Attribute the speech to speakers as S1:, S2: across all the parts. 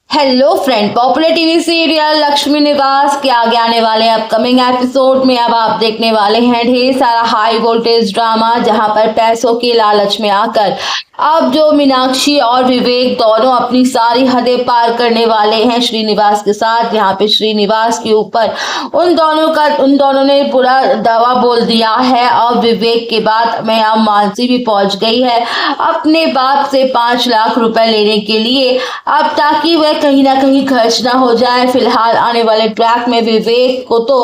S1: Hello friend, popular TV serial Lakshmi निवास के आगे आने वाले अपकमिंग एपिसोड में अब आप देखने वाले हैं ढेर सारा हाई वोल्टेज ड्रामा, जहां पर पैसों के लालच में आकर अब जो मीनाक्षी और विवेक दोनों अपनी सारी हदें पार करने वाले हैं श्रीनिवास के साथ। यहाँ पे श्रीनिवास के ऊपर उन दोनों ने पूरा दावा बोल दिया है और विवेक के बाद में अब मानसी भी पहुंच गई है अपने बाप से 5 लाख रुपए लेने के लिए, अब ताकि वह कहीं ना कहीं खर्च ना हो जाए। फिलहाल आने वाले ट्रैक में विवेक को तो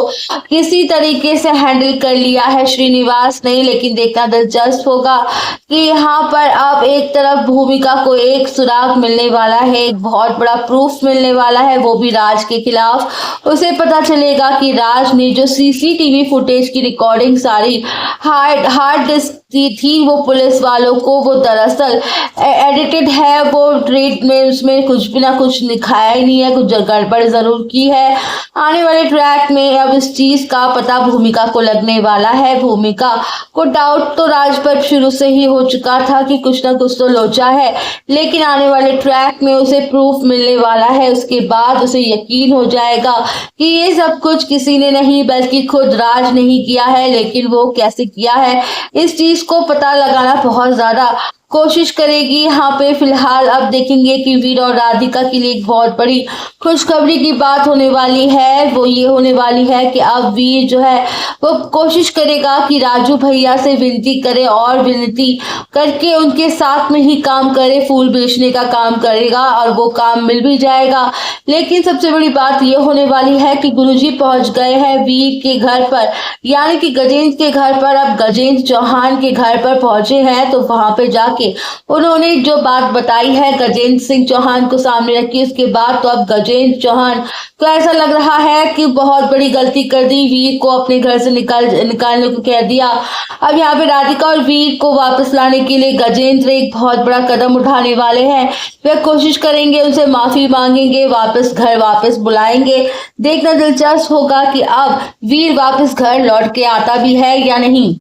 S1: किसी तरीके से हैंडल कर लिया है श्रीनिवास ने, लेकिन देखना दिलचस्प होगा कि यहाँ पर अब एक तरफ भूमिका को एक सुराग मिलने वाला है, एक बहुत बड़ा प्रूफ मिलने वाला है, वो भी राज के खिलाफ। उसे पता चलेगा कि राज ने जो सीसीटीवी फुटेज की रिकॉर्डिंग सारी हार्ड डिस्क थी वो पुलिस वालों को वो दरअसल एडिटेड है, वो ट्रेड में उसमें कुछ भी ना कुछ दिखाया ही नहीं है, कुछ गड़बड़ जरूर की है। आने वाले ट्रैक में अब इस चीज का पता भूमिका को लगने वाला है। भूमिका को डाउट तो राज पर शुरू से ही हो चुका था कि कुछ ना कुछ तो लोचा है, लेकिन आने वाले ट्रैक में उसे प्रूफ मिलने वाला है। उसके बाद उसे यकीन हो जाएगा कि ये सब कुछ किसी ने नहीं बल्कि खुद राज ने ही किया है। लेकिन वो कैसे किया है इस चीज को पता लगाना बहुत ज्यादा कोशिश करेगी। यहाँ पे फिलहाल अब देखेंगे कि वीर और राधिका के लिए एक बहुत बड़ी खुशखबरी की बात होने वाली है। वो ये होने वाली है कि अब वीर जो है वो कोशिश करेगा कि राजू भैया से विनती करे और विनती करके उनके साथ में ही काम करे, फूल बेचने का काम करेगा और वो काम मिल भी जाएगा। लेकिन सबसे बड़ी बात ये होने वाली है कि गुरुजी पहुंच गए हैं वीर के घर पर, यानी कि गजेंद्र के घर पर। अब गजेंद्र चौहान के घर पर पहुंचे हैं, तो वहां पे जाके उन्होंने जो बात बताई है गजेंद्र सिंह चौहान को सामने रखी, उसके बाद तो अब गजेंद्र चौहान को ऐसा लग रहा है कि बहुत बड़ी गलती कर दी, वीर को अपने घर से निकालने को कह दिया। अब यहाँ पे राधिका और वीर को वापस लाने के लिए गजेंद्र एक बहुत बड़ा कदम उठाने वाले हैं। वे कोशिश करेंगे, उनसे माफी मांगेंगे, घर वापस बुलाएंगे। देखना दिलचस्प होगा कि अब वीर वापस घर लौट के आता भी है या नहीं।